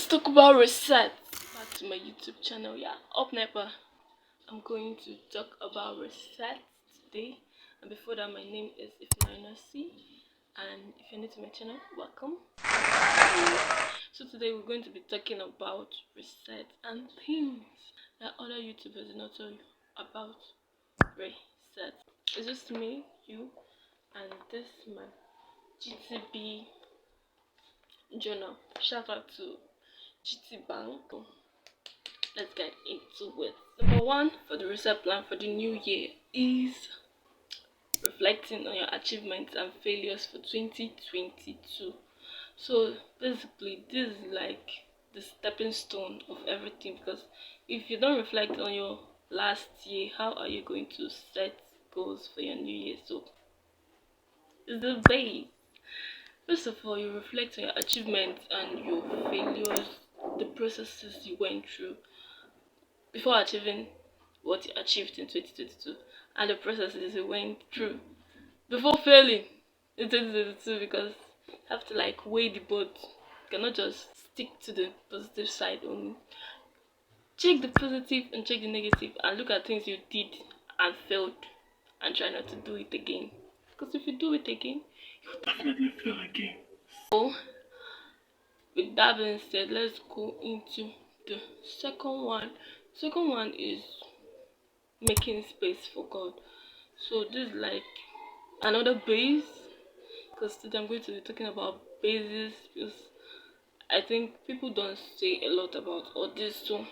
Let's talk about resets. Back to my YouTube channel. Yeah, up next, I'm going to talk about resets today. And before that, my name is Ifnainasi, and if you're new to my channel, welcome. So today we're going to be talking about resets and things that other YouTubers do not tell you about resets. It's just me, you, and this my GTB journal. Shout out to GT Bank. Let's get into it. Number one for the reset plan for the new year is reflecting on your achievements and failures for 2022. So basically, this is like the stepping stone of everything, because if you don't reflect on your last year, how are you going to set goals for your new year? So it's the base. First of all, you reflect on your achievements and your failures, the processes you went through before achieving what you achieved in 2022, and the processes you went through before failing in 2022, because you have to like weigh the both. You cannot just stick to the positive side only. Check the positive and check the negative, and look at things you did and failed, and try not to do it again, because if you do it again, you'll definitely fail again. So with that being said, let's go into the second one. Second one is making space for God. So this is like another base, because today I'm going to be talking about bases, because I think people don't say a lot about all this. So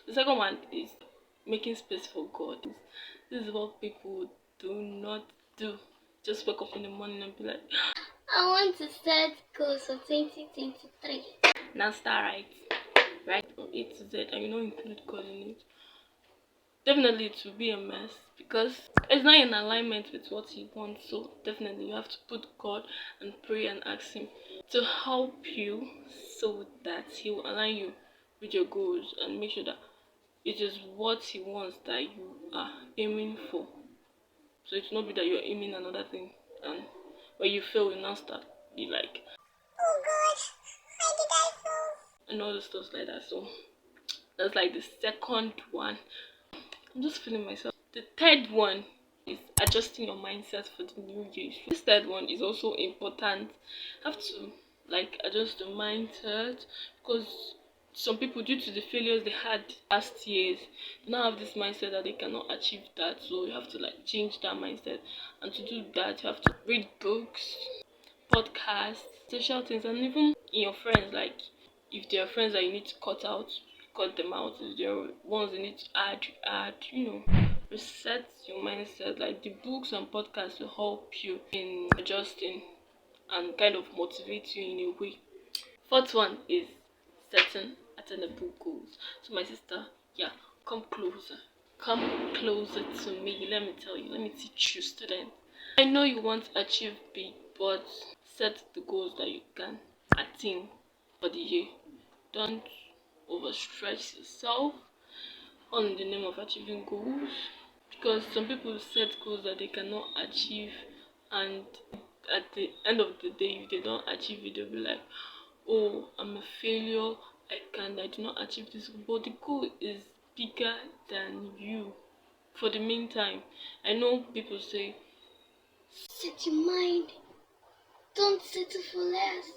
the second one is making space for God. This is what people do not do. Just wake up in the morning and be like, I want to set goals for 2023. now start right from A to Z, and you don't include God in it. Definitely it will be a mess, because it's not in alignment with what you want. So definitely you have to put God and pray and ask him to help you, so that he will align you with your goals and make sure that it is what he wants that you are aiming for. So it's not be that you're aiming another thing, and when you fail you now start be like, Oh God, why did I fall? and all the stuff like that. So that's like the second one. I'm just feeling myself. The third one is adjusting your mindset for the new year. This third one is also important. You have to like adjust the mindset, because some people, due to the failures they had last years, they now have this mindset that they cannot achieve that. So you have to like change that mindset, and to do that you have to read books, podcasts, social things, and even in your friends. Like if there are friends that you need to cut out, cut them out. If there are ones you need to add, reset your mindset. Like the books and podcasts will help you in adjusting and kind of motivate you in a way. Fourth one is setting attainable goals. So my sister, yeah, come closer. Come closer to me. Let me tell you, let me teach you, student. I know you want to achieve big, but set the goals that you can attain for the year. Don't overstretch yourself all in the name of achieving goals, because some people set goals that they cannot achieve, and at the end of the day, if they don't achieve it, they'll be like, oh, I'm a failure, I do not achieve this. But the goal is bigger than you. For the meantime, I know people say, Set your mind. Don't settle for less.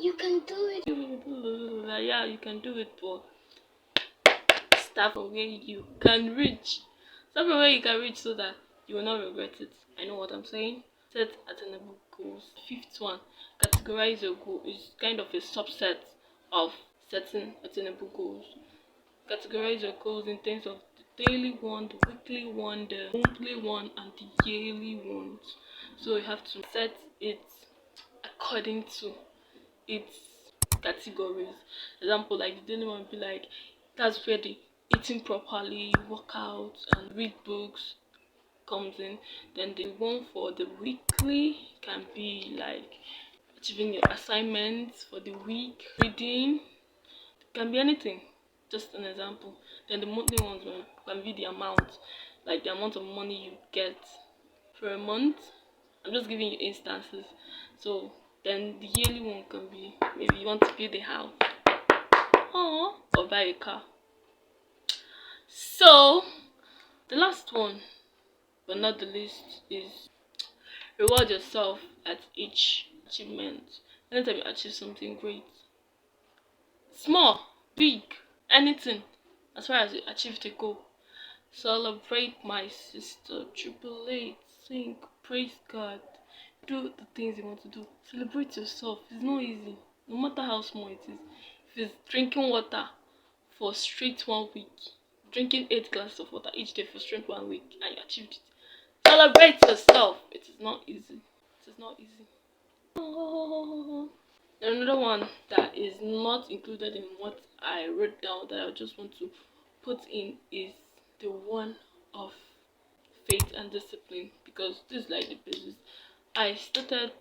You can do it. yeah, you can do it, but start from where you can reach. Start from where you can reach, so that you will not regret it. I know what I'm saying. Set attainable goals. Fifth one, categorize your goal. Is kind of a subset of setting attainable goals. Categorize your goals in terms of the daily one, the weekly one, the monthly one, and the yearly ones. So you have to set it according to its categories. Example, like the daily one would be like, that's where the eating properly, work out, and read books comes in. Then the one for the weekly can be like achieving your assignments for the week, reading, can be anything. Just an example. Then the monthly ones can be the amount, like the amount of money you get per month. I'm just giving you instances. So Then the yearly one can be maybe you want to build a house, or buy a car. So the last one, but not the least, is reward yourself at each achievement. Anytime you achieve something great, small, big, anything, as far as you achieved a goal, celebrate, my sister. Jubilate, sing, praise God, do the things you want to do. Celebrate yourself. It's not easy, no matter how small it is. If it's drinking water for straight 1 week, drinking 8 glasses of water each day for straight 1 week, and you achieved it. Celebrate yourself. It is not easy. It is not easy. Another one that is not included in what I wrote down that I just want to put in is the one of faith and discipline, because this is like the basis. I started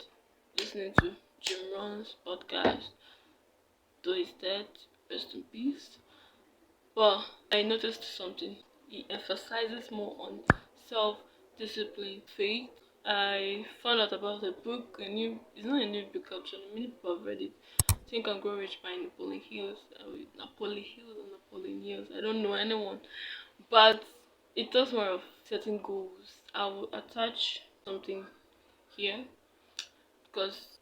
listening to Jim Rohn's podcast, though he's dead, rest in peace. But I noticed something. He emphasizes more on self discipline, faith. I found out about a book, it's not a new book actually, many people have read it. Think and Grow Rich by Napoleon Hills, Napoleon Hills or Napoleon Hills, I don't know anyone. But it talks more of setting goals. I will attach something here because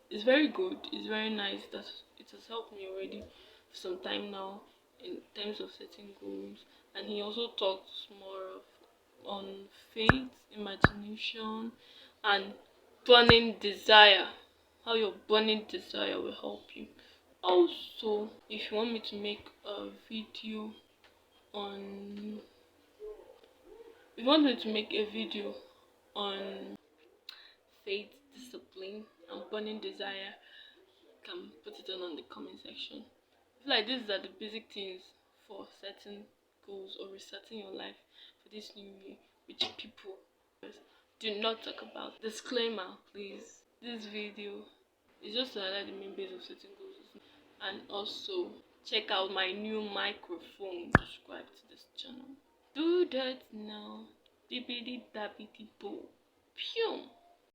it's very good, it's very nice, that it has helped me already for some time now in terms of setting goals. And he also talks more of on faith, imagination, and burning desire, how your burning desire will help you. Also, if you want me to make a video on if you want me to make a video on faith, discipline, and burning desire, can put it on the comment section. I feel like these are the basic things for setting goals or resetting your life for this new year, which people do not talk about. Disclaimer, please. This video is just to highlight the main base of setting goals. And also check out my new microphone. Subscribe to this channel. Do that now. Dippity dappity boo. Pew.